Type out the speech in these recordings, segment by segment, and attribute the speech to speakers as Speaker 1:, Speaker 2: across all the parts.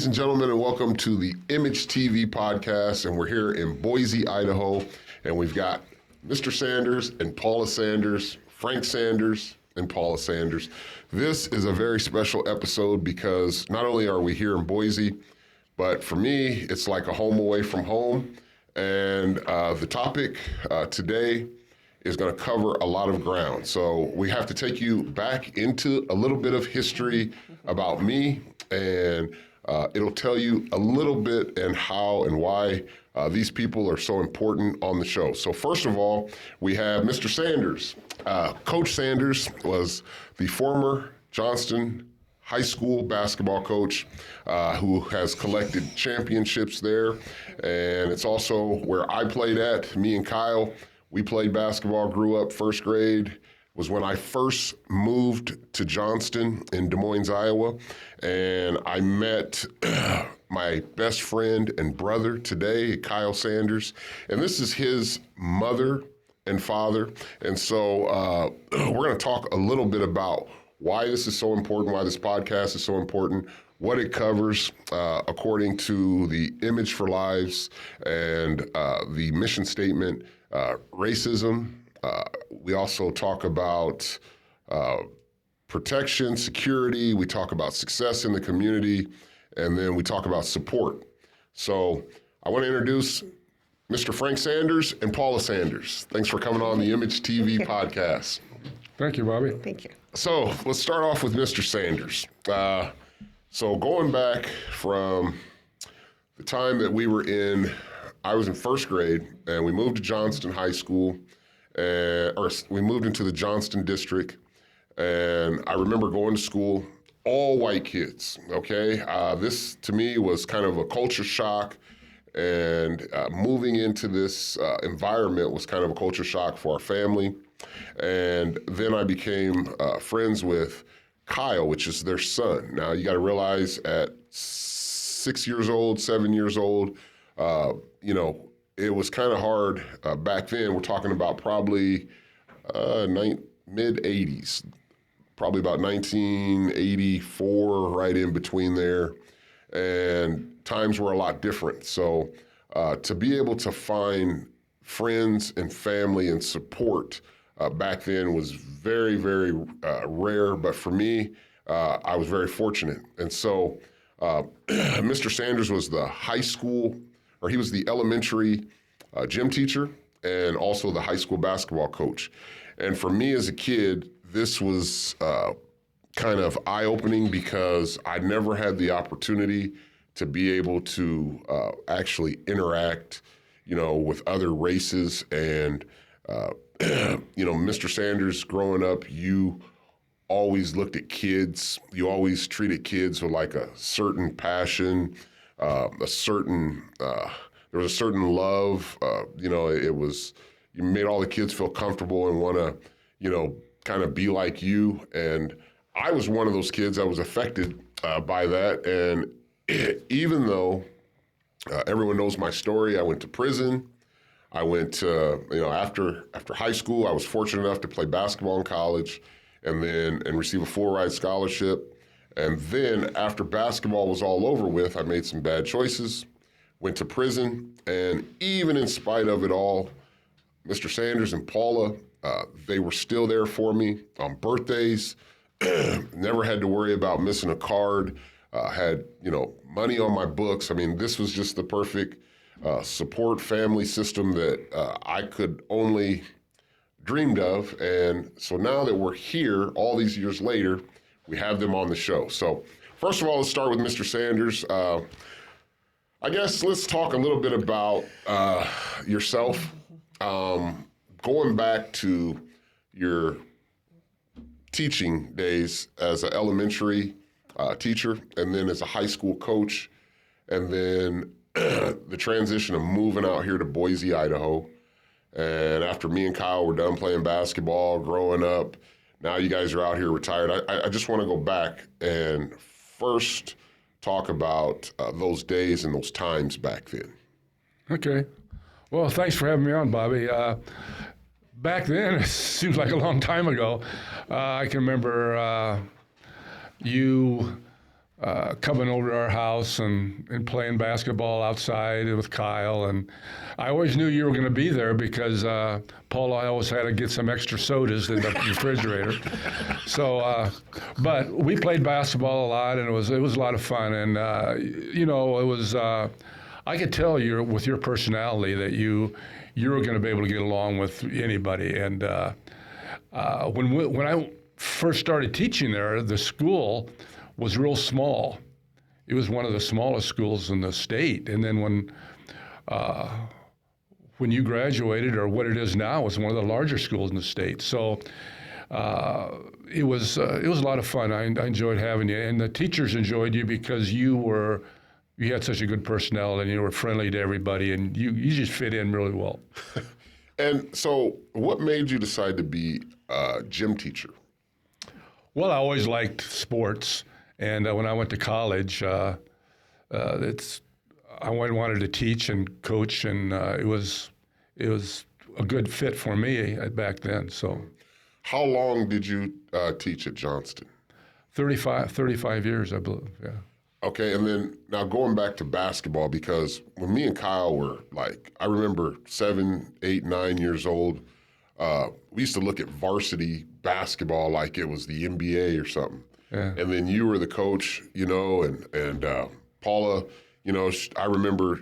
Speaker 1: ladies and gentlemen, and welcome to the I.M.A.G.E TV podcast. And we're here in Boise, Idaho, and we've got Mr. Sanders and Paula Sanders, Frank Sanders and Paula Sanders. This is a very special episode because not only are we here in Boise, but for me, it's like a home away from home. And the topic today is going to cover a lot of ground. So we have to take you back into a little bit of history about me, and it'll tell you a little bit and how and why these people are so important on the show. So first of all, we have Mr. Sanders. Coach Sanders was the former Johnston high school basketball coach who has collected championships there. And it's also where I played at, me and Kyle. We played basketball, grew up. First grade was when I first moved to Johnston in Des Moines, Iowa. And I met my best friend and brother today, Kyle Sanders. And this is his mother and father. And so we're going to talk a little bit about why this is so important, why this podcast is so important, what it covers according to the Image for Lives and the mission statement, racism. We also talk about protection, security. We talk about success in the community, and then we talk about support. So I want to introduce Mr. Frank Sanders and Paula Sanders. Thanks for coming on the I.M.A.G.E TV podcast.
Speaker 2: Thank you, Bobby.
Speaker 3: Thank you.
Speaker 1: So let's start off with Mr. Sanders. So going back from the time that I was in first grade, and we moved to Johnston High School, or we moved into the Johnston district, and I remember going to school, all white kids, okay? This, to me, was kind of a culture shock, and moving into this environment was kind of a culture shock for our family. And then I became friends with Kyle, which is their son. Now, you got to realize at 6 years old, 7 years old, it was kind of hard back then. We're talking about probably mid-'80s, probably about 1984, right in between there. And times were a lot different. So to be able to find friends and family and support back then was very, very rare. But for me, I was very fortunate. And so Mr. Sanders was the high school, or he was the elementary gym teacher and also the high school basketball coach. And for me as a kid, this was kind of eye-opening because I never had the opportunity to be able to actually interact, with other races. And, Mr. Sanders, growing up, you always looked at kids. You always treated kids with like a certain passion, there was a certain love. You made all the kids feel comfortable and want to, kind of be like you. And I was one of those kids that was affected by that. And even though everyone knows my story, I went to prison. I went to, after high school, I was fortunate enough to play basketball in college and receive a full ride scholarship. And then after basketball was all over with, I made some bad choices, went to prison. And even in spite of it all, Mr. Sanders and Paula, they were still there for me on birthdays. Never had to worry about missing a card. Had, money on my books. I mean, this was just the perfect support family system that I could only dreamed of. And so now that we're here, all these years later, we have them on the show. So first of all, let's start with Mr. Sanders. I guess let's talk a little bit about yourself. Going back to your teaching days as an elementary teacher, and then as a high school coach, and then the transition of moving out here to Boise, Idaho. And after me and Kyle were done playing basketball, growing up, now you guys are out here retired. I just want to go back and first talk about those days and those times back then.
Speaker 2: Okay. Well, thanks for having me on, Bobby. Back then, it seems like a long time ago. I can remember you coming over to our house and playing basketball outside with Kyle. And I always knew you were going to be there because Paula, I always had to get some extra sodas in the refrigerator. So, but we played basketball a lot, and it was a lot of fun. And it was I could tell you with your personality that you were going to be able to get along with anybody. And when I first started teaching there, the school was real small. It was one of the smallest schools in the state. And then when you graduated, or what it is now, it's one of the larger schools in the state. So it was a lot of fun. I enjoyed having you, and the teachers enjoyed you because you had such a good personality, and you were friendly to everybody, and you just fit in really well.
Speaker 1: And so, what made you decide to be a gym teacher?
Speaker 2: Well, I always liked sports. And when I went to college, I wanted to teach and coach, and it was a good fit for me back then. So,
Speaker 1: how long did you teach at Johnston?
Speaker 2: 35 years, I believe. Yeah.
Speaker 1: Okay, and then now going back to basketball, because when me and Kyle were I remember 7, 8, 9 years old, we used to look at varsity basketball like it was the NBA or something.
Speaker 2: Yeah.
Speaker 1: And then you were the coach, and Paula, I remember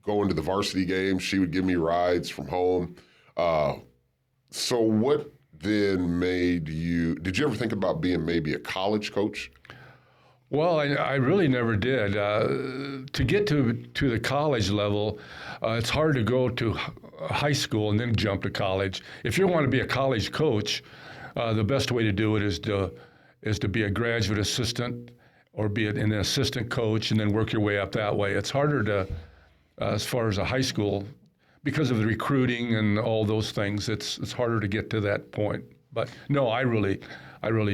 Speaker 1: going to the varsity games. She would give me rides from home. So what then did you ever think about being maybe a college coach?
Speaker 2: Well, I really never did. To get to the college level, it's hard to go to high school and then jump to college. If you want to be a college coach, the best way to do it is to be a graduate assistant or be an assistant coach and then work your way up that way. It's harder to, as far as a high school, because of the recruiting and all those things, it's harder to get to that point. But no, I really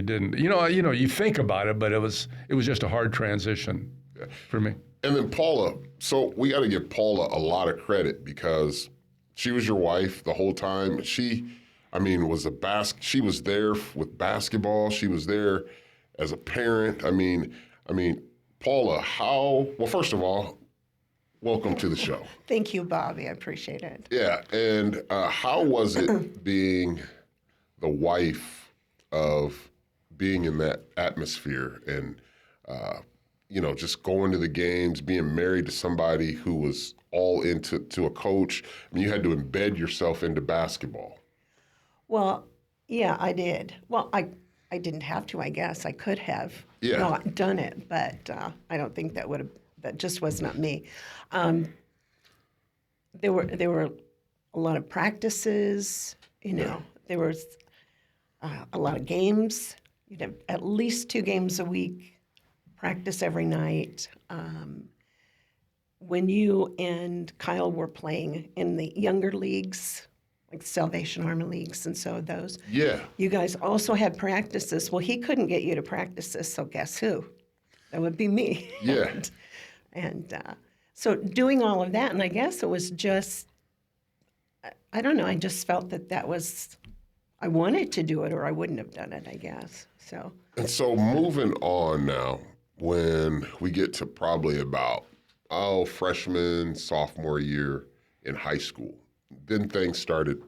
Speaker 2: didn't. You think about it, but it was just a hard transition for me.
Speaker 1: And then Paula, so we got to give Paula a lot of credit because she was your wife the whole time. She was there with basketball. She was there as a parent. I mean, Paula, well, first of all, welcome to the show.
Speaker 3: Thank you, Bobby. I appreciate it.
Speaker 1: Yeah, and how was it being the wife of being in that atmosphere and, just going to the games, being married to somebody who was all into a coach? I mean, you had to embed yourself into basketball.
Speaker 3: Well, yeah, I did. Well, I didn't have to, I guess. I could have not done it, but I don't think that just was not me. There were a lot of practices, there was a lot of games. You'd have at least 2 games a week, practice every night. When you and Kyle were playing in the younger leagues, like Salvation Army leagues and so those.
Speaker 1: Yeah.
Speaker 3: You guys also had practices. Well, he couldn't get you to practices, so guess who? That would be me.
Speaker 1: Yeah.
Speaker 3: and so doing all of that, and I guess it was just, I don't know, I just felt that was, I wanted to do it or I wouldn't have done it, I guess. So.
Speaker 1: And so moving on now, when we get to probably about, freshman, sophomore year in high school, then things started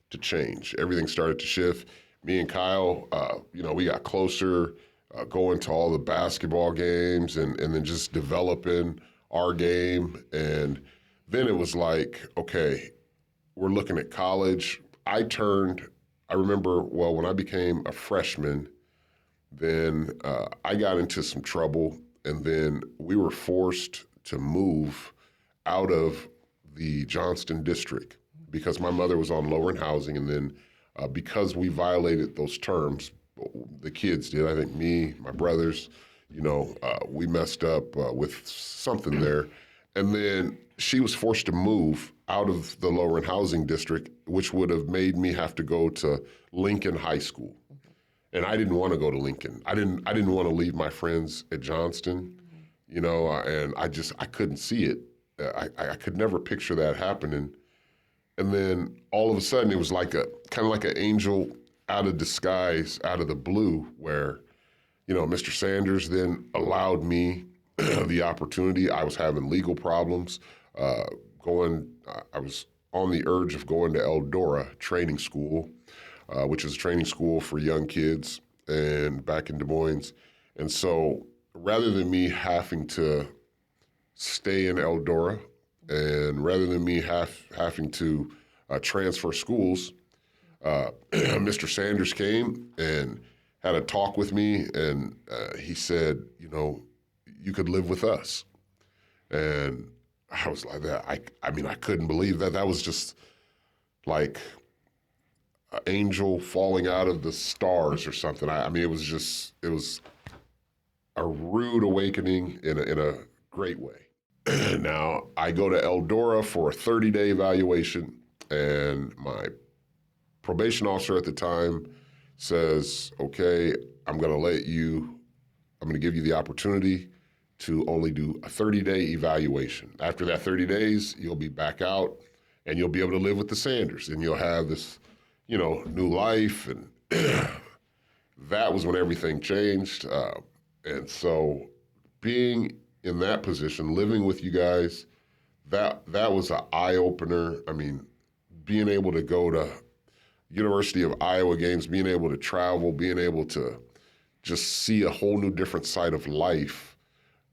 Speaker 1: to change. Everything started to shift. Me and Kyle, we got closer, going to all the basketball games and then just developing our game. And then it was like, okay, we're looking at college. I remember, when I became a freshman, then I got into some trouble, and then we were forced to move out of the Johnston district because my mother was on low-rent housing, and then because we violated those terms, the kids did, I think me, my brothers, we messed up with something there. And then she was forced to move out of the low-rent housing district, which would have made me have to go to Lincoln High School. And I didn't want to go to Lincoln. I didn't want to leave my friends at Johnston, and I couldn't see it. I could never picture that happening. And then all of a sudden it was kind of like an angel out of disguise, out of the blue, where, Mr. Sanders then allowed me the opportunity. I was having legal problems. I was on the urge of going to Eldora Training School, which is a training school for young kids and back in Des Moines. And so rather than me having to stay in Eldora and rather than me having to transfer schools, Mr. Sanders came and had a talk with me, and he said, you could live with us. And I was like that. I mean, I couldn't believe that. That was just like an angel falling out of the stars or something. I mean, it was a rude awakening in a great way. Now, I go to Eldora for a 30-day evaluation, and my probation officer at the time says, okay, I'm going to give you the opportunity to only do a 30-day evaluation. After that 30 days, you'll be back out and you'll be able to live with the Sanders and you'll have this, new life. And that was when everything changed. And so being in that position, living with you guys, that was an eye-opener. I mean, being able to go to University of Iowa games, being able to travel, being able to just see a whole new different side of life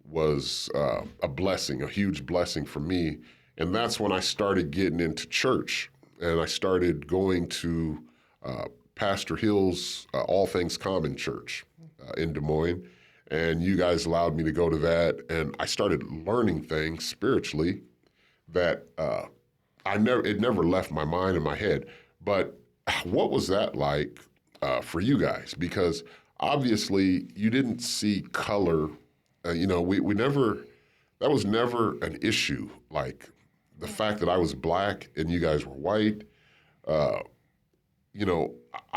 Speaker 1: was a blessing, a huge blessing for me. And that's when I started getting into church. And I started going to Pastor Hill's All Things Common Church in Des Moines. And you guys allowed me to go to that. And I started learning things spiritually that it never left my mind and my head. But what was that like for you guys? Because obviously you didn't see color. We never, that was never an issue. Like the fact that I was black and you guys were white, I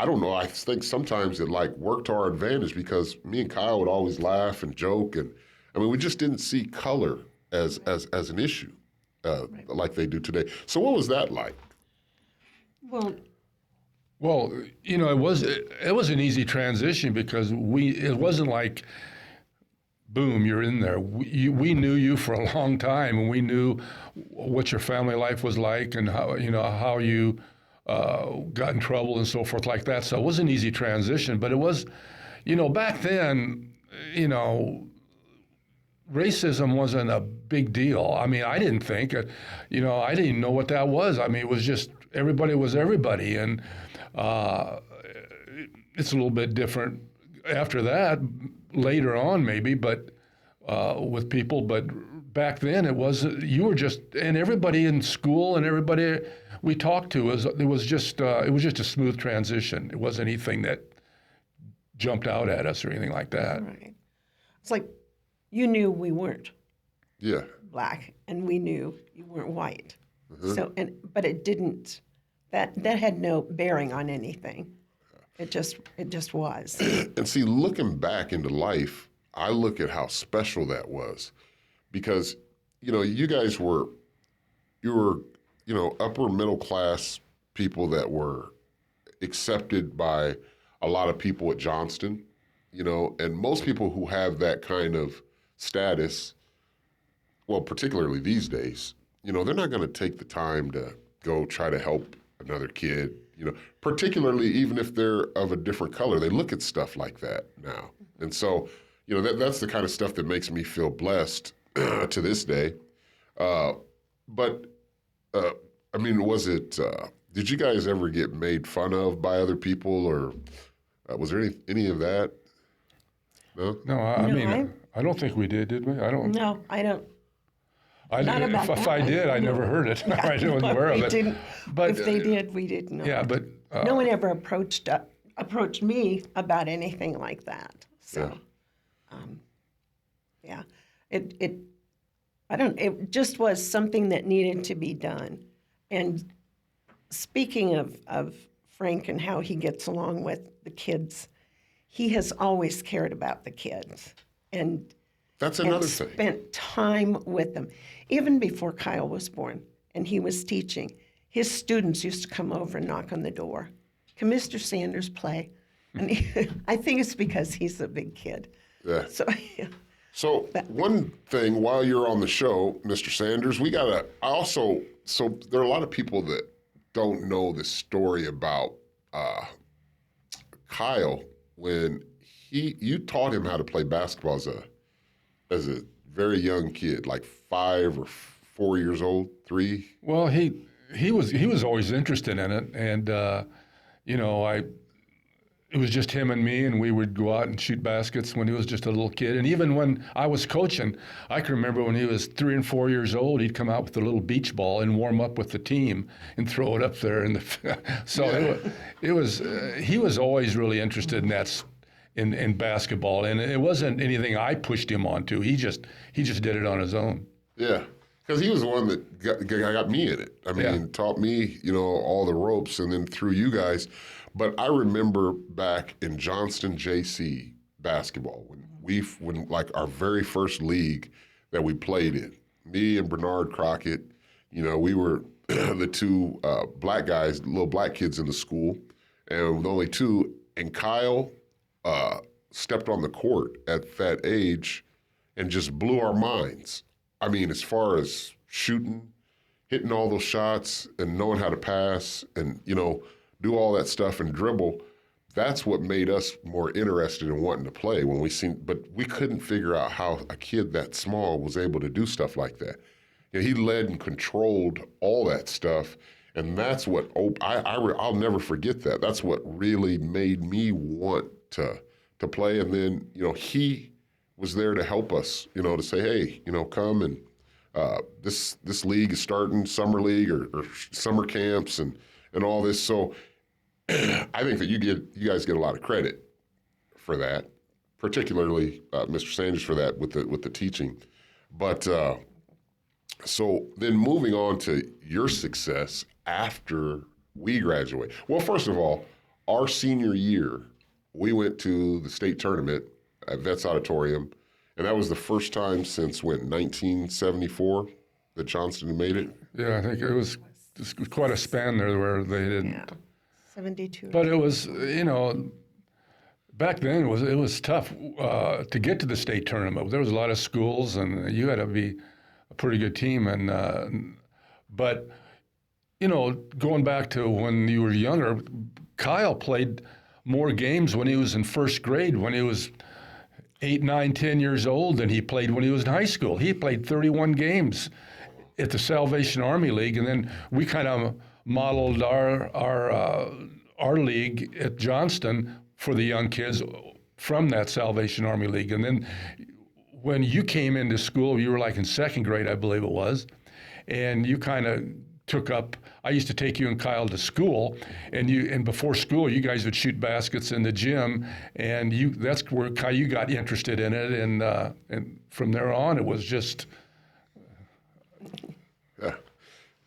Speaker 1: don't know. I think sometimes it worked to our advantage because me and Kyle would always laugh and joke. And I mean, we just didn't see color as an issue like they do today. So what was that like?
Speaker 2: Well, it was an easy transition because it wasn't like, boom, you're in there. We knew you for a long time, and we knew what your family life was like, and how you got in trouble and so forth like that. So it was an easy transition, but it was, back then, racism wasn't a big deal. I mean, I didn't think it. I didn't know what that was. I mean, it was just everybody was everybody, and it's a little bit different after that, later on maybe, but with people. But back then it was, you were just, and everybody in school and everybody we talked to, it was just a smooth transition. It wasn't anything that jumped out at us or anything like that.
Speaker 3: Right. It's like you knew we weren't black, and we knew you weren't white. Mm-hmm. So, but it didn't. That had no bearing on anything. It just was.
Speaker 1: And see, looking back into life, I look at how special that was, because you guys were upper middle class people that were accepted by a lot of people at Johnston, and most people who have that kind of status, well, particularly these days, they're not going to take the time to go try to help another kid, particularly even if they're of a different color. They look at stuff like that now. And so, that's the kind of stuff that makes me feel blessed to this day. But I mean, did you guys ever get made fun of by other people, or was there any of that? No?
Speaker 2: No, I don't think we did we? I don't.
Speaker 3: No, I don't.
Speaker 2: If I did, I never heard it.
Speaker 3: Yeah,
Speaker 2: I wasn't aware of it.
Speaker 3: Didn't,
Speaker 2: but
Speaker 3: if they did, we didn't know.
Speaker 2: Yeah, but
Speaker 3: no one ever approached me about anything like that. So, it just was something that needed to be done. And speaking of Frank and how he gets along with the kids, he has always cared about the kids. And
Speaker 1: that's another thing.
Speaker 3: Spent time with them. Even before Kyle was born and he was teaching, his students used to come over and knock on the door. Can Mr. Sanders play? And I think it's because he's a big kid.
Speaker 1: Yeah.
Speaker 3: So, yeah.
Speaker 1: So one thing while you're on the show, Mr. Sanders, so there are a lot of people that don't know the story about Kyle when you taught him how to play basketball as a very young kid, like 5 or 4 years old, 3.
Speaker 2: Well, he was always interested in it, and you know, it was just him and me, and we would go out and shoot baskets when he was just a little kid. And even when I was coaching, I can remember when he was 3 and 4 years old, he'd come out with a little beach ball and warm up with the team and throw it up there. So it was he was always really interested in that. In basketball, and it wasn't anything I pushed him onto. He just did it on his own.
Speaker 1: Yeah, because he was the one that got me in it. I mean, taught me, all the ropes, and then through you guys. But I remember back in Johnston JC basketball when like our very first league that we played in, me and Bernard Crockett, we were the two black guys, little black kids in the school, and the only two, and Kyle stepped on the court at that age and just blew our minds. I mean, as far as shooting, hitting all those shots and knowing how to pass and, do all that stuff and dribble, that's what made us more interested in wanting to play but we couldn't figure out how a kid that small was able to do stuff like that. He led and controlled all that stuff. And that's what, I'll never forget that. That's what really made me want to play. And then, he was there to help us, to say, hey, come and this league is starting, summer league or summer camps and all this. So I think that you guys get a lot of credit for that, particularly Mr. Sanders for that with the teaching. But so then moving on to your success after we graduate. Well, first of all, our senior year, we went to the state tournament at Vets Auditorium, and that was the first time since 1974 that Johnston made it.
Speaker 2: Yeah, I think it was quite a span there where they didn't.
Speaker 3: Yeah. 72.
Speaker 2: But it was, back then it was tough to get to the state tournament. There was a lot of schools, and you had to be a pretty good team. But going back to when you were younger, Kyle played more games when he was in first grade, when he was 8, 9, 10 years old, than he played when he was in high school. He played 31 games at the Salvation Army League, and then we kind of modeled our league at Johnston for the young kids from that Salvation Army League. And then when you came into school, you were like in second grade, I believe it was, and you kind of took up. I used to take you and Kyle to school, and before school, you guys would shoot baskets in the gym, and that's where Kyle, you got interested in it, and from there on, it was just.
Speaker 1: Yeah.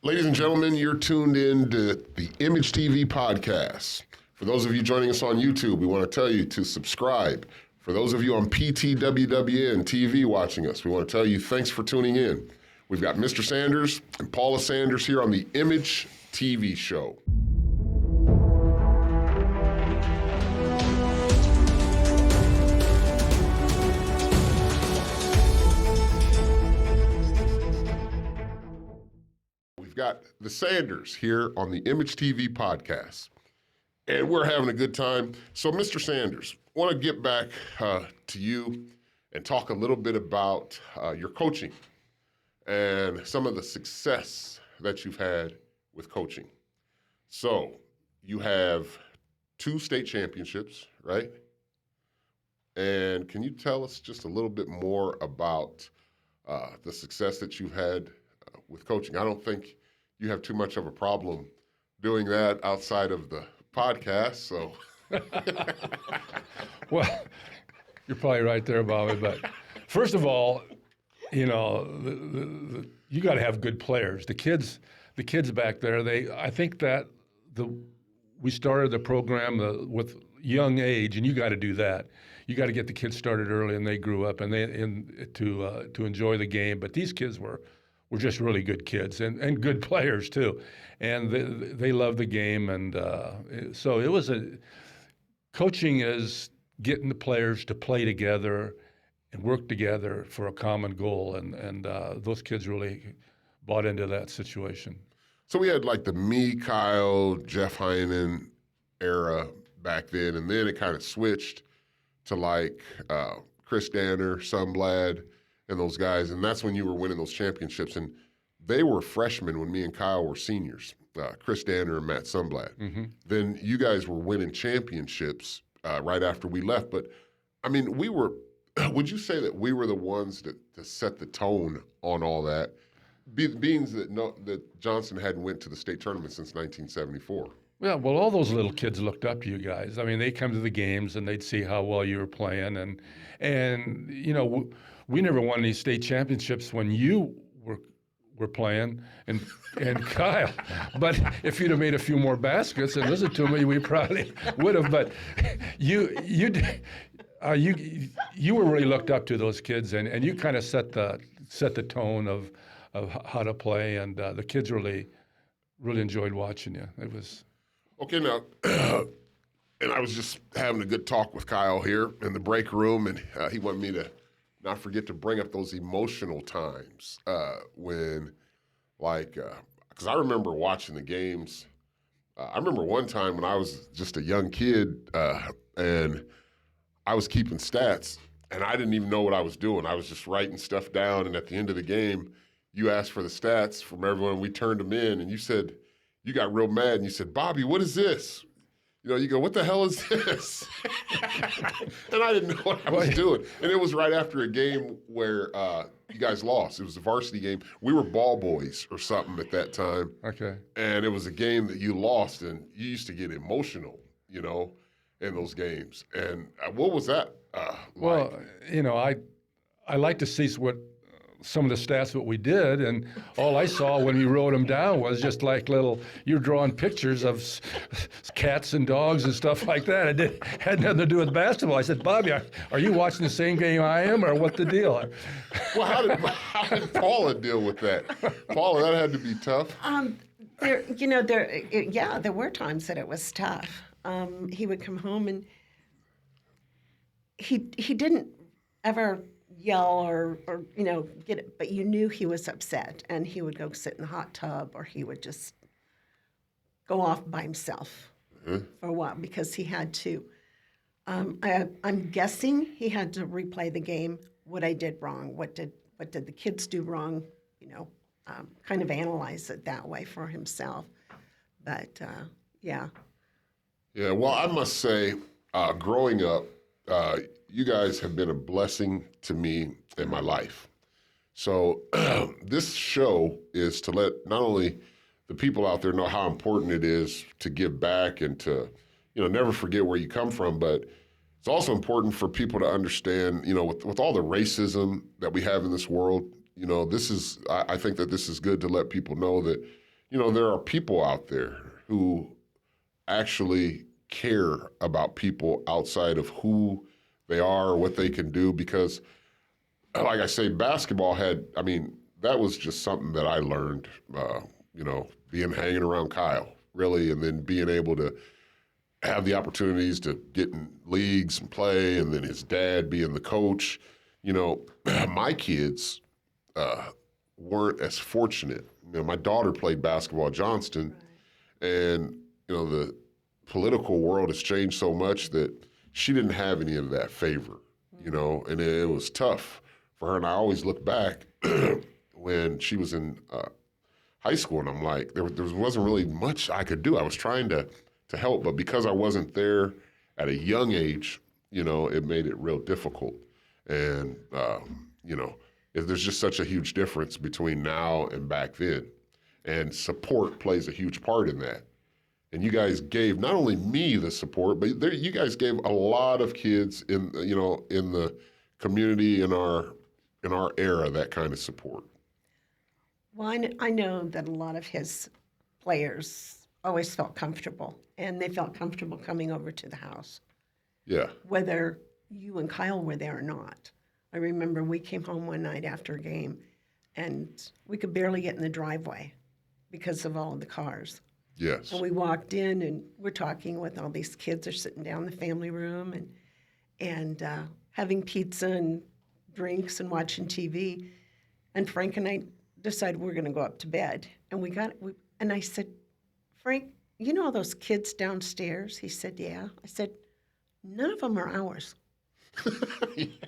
Speaker 1: Ladies and gentlemen, you're tuned in to the I.M.A.G.E TV podcast. For those of you joining us on YouTube, we want to tell you to subscribe. For those of you on PTWWN TV watching us, we want to tell you thanks for tuning in. We've got Mr. Sanders and Paula Sanders here on the I.M.A.G.E TV show. We've got the Sanders here on the I.M.A.G.E TV podcast, and we're having a good time. So, Mr. Sanders, I want to get back to you and talk a little bit about your coaching and some of the success that you've had with coaching. So, you have 2 state championships, right? And can you tell us just a little bit more about the success that you've had with coaching? I don't think you have too much of a problem doing that outside of the podcast, so.
Speaker 2: Well, you're probably right there, Bobby. But first of all, you got to have good players. The kids back there. I think that we started the program with young age, and you got to do that. You got to get the kids started early, and they grew up and to enjoy the game. But these kids were just really good kids and good players too, and they love the game, and so it was coaching is getting the players to play together and work together for a common goal, and those kids really bought into that situation.
Speaker 1: So we had like the me, Kyle, Jeff Heinen era back then, and then it kind of switched to like Chris Danner, Sunblad, and those guys, and that's when you were winning those championships. And they were freshmen when me and Kyle were seniors, Chris Danner and Matt Sunblad.
Speaker 2: Mm-hmm.
Speaker 1: Then you guys were winning championships right after we left. But, I mean, we were, would you say that we were the ones to set the tone on all that, being that Johnson hadn't went to the state tournament since 1974?
Speaker 2: Yeah, well, all those little kids looked up to you guys. I mean, they come to the games and they'd see how well you were playing, and you know, we never won any state championships when you were playing, and Kyle. But if you'd have made a few more baskets and listened to me, we probably would have. But you were really looked up to those kids, and you kind of set the tone of how to play, and the kids really enjoyed watching you. It was.
Speaker 1: Okay, now, and I was just having a good talk with Kyle here in the break room, and he wanted me to not forget to bring up those emotional times when, like, because I remember watching the games. I remember one time when I was just a young kid, and I was keeping stats, and I didn't even know what I was doing. I was just writing stuff down, and at the end of the game, you asked for the stats from everyone. We turned them in, and you said, you got real mad, and you said, Bobby, what is this? You know, you go, what the hell is this? And I didn't know what I was doing. And it was right after a game where you guys lost. It was a varsity game. We were ball boys or something at that time.
Speaker 2: Okay.
Speaker 1: And it was a game that you lost, and you used to get emotional, you know, in those games. And what was that like?
Speaker 2: Well, you know, I like to see what some of the stats what we did, and all I saw when we wrote them down was just like you're drawing pictures of cats and dogs and stuff like that. It had nothing to do with basketball. I said, Bobby, are you watching the same game I am, or what the deal?
Speaker 1: Well, how did Paula deal with that? Paula, that had to be tough.
Speaker 3: There were times that it was tough. He would come home and he didn't ever yell or get it, but you knew he was upset, and he would go sit in the hot tub, or he would just go off by himself for a while because he had to. I'm guessing he had to replay the game. What I did wrong? What did the kids do wrong? You know, kind of analyze it that way for himself. But yeah.
Speaker 1: Yeah. Well, I must say, growing up, you guys have been a blessing to me in my life. So this show is to let not only the people out there know how important it is to give back and to, never forget where you come from, but it's also important for people to understand, with all the racism that we have in this world, I think that this is good to let people know that, there are people out there who actually care about people outside of who they are or what they can do, because like I say, basketball that was just something that I learned, hanging around Kyle, really, and then being able to have the opportunities to get in leagues and play, and then his dad being the coach. My kids weren't as fortunate. My daughter played basketball at Johnston, and, the political world has changed so much that she didn't have any of that favor, and it was tough for her. And I always look back when she was in high school, and I'm like, there wasn't really much I could do. I was trying to help, but because I wasn't there at a young age, it made it real difficult. And, there's just such a huge difference between now and back then. And support plays a huge part in that. And you guys gave not only me the support, but you guys gave a lot of kids in the community in our era that kind of support.
Speaker 3: Well, I know that a lot of his players always felt comfortable, and they felt comfortable coming over to the house.
Speaker 1: Yeah.
Speaker 3: Whether you and Kyle were there or not. I remember we came home one night after a game, and we could barely get in the driveway because of all of the cars.
Speaker 1: Yes.
Speaker 3: And we walked in, and we're talking with all these kids are sitting down in the family room and having pizza and drinks and watching TV. And Frank and I decided we're going to go up to bed. And and I said, Frank, you know all those kids downstairs? He said, yeah. I said, none of them are ours.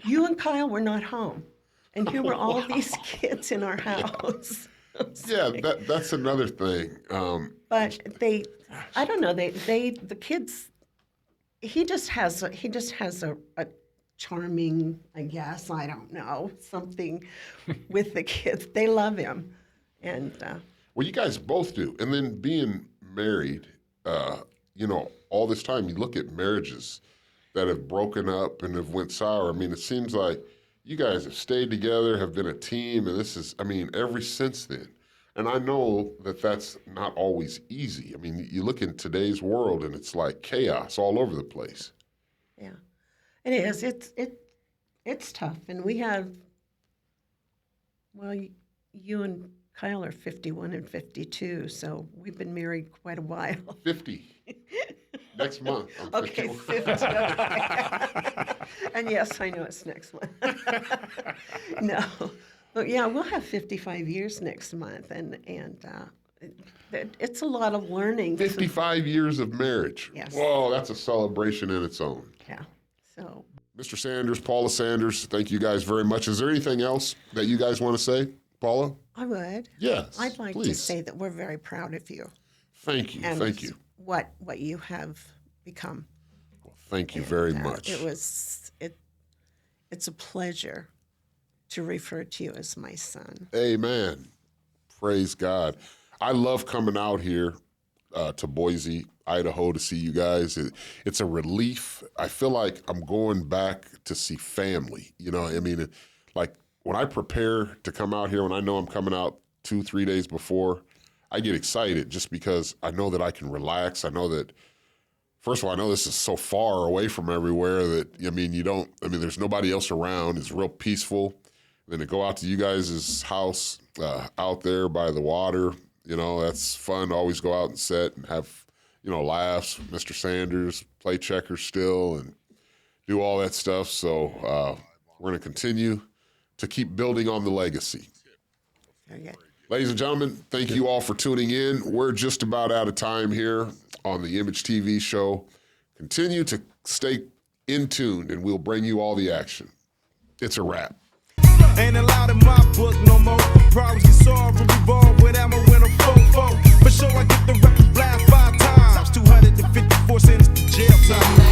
Speaker 3: You and Kyle were not home. And here were all these kids in our house.
Speaker 1: Yeah, that's another thing.
Speaker 3: But I don't know, the kids, he just has a charming, I guess, I don't know, something with the kids. They love him. And
Speaker 1: Well, you guys both do. And then being married, all this time, you look at marriages that have broken up and have went sour. I mean, it seems like you guys have stayed together, have been a team, and this is, ever since then. And I know that that's not always easy. I mean, you look in today's world and it's like chaos all over the place.
Speaker 3: yeah, it is. It's tough. And we have, well, you and Kyle are 51 and 52, so we've been married quite a while.
Speaker 1: 50. Next month. I'm
Speaker 3: Okay,
Speaker 1: 51.
Speaker 3: 50. Okay. And yes, I know it's next month. No. But yeah, we'll have 55 years next month, and it's a lot of learning.
Speaker 1: 55 years of marriage.
Speaker 3: Yes.
Speaker 1: Whoa, that's a celebration in its own.
Speaker 3: Yeah. So
Speaker 1: Mr. Sanders, Paula Sanders, thank you guys very much. Is there anything else that you guys want to say, Paula?
Speaker 3: I would.
Speaker 1: Yes.
Speaker 3: I'd like to
Speaker 1: please.
Speaker 3: say that we're very proud of you.
Speaker 1: Thank you.
Speaker 3: And
Speaker 1: Thank you.
Speaker 3: What you have become.
Speaker 1: Well, thank you very
Speaker 3: And,
Speaker 1: much.
Speaker 3: It's a pleasure to refer to you as my son.
Speaker 1: Amen. Praise God. I love coming out here to Boise, Idaho to see you guys. It's a relief. I feel like I'm going back to see family. Like when I prepare to come out here, when I know I'm coming out 2-3 days before, I get excited just because I know that I can relax. I know that, first of all, I know this is so far away from everywhere that, there's nobody else around. It's real peaceful. Then to go out to you guys' house out there by the water, that's fun to always go out and sit and have, laughs. Mr. Sanders, play checkers still and do all that stuff. So we're going to continue to keep building on the legacy.
Speaker 3: Very good.
Speaker 1: Ladies and gentlemen, thank you all for tuning in. We're just about out of time here on the I.M.A.G.E TV show. Continue to stay in tune and we'll bring you all the action. It's a wrap.
Speaker 4: Ain't allowed in my book no more. Problems get solved and revolve without my win a 4-4. For sure I get the record blast 5 times. 254 sentenced to jail time.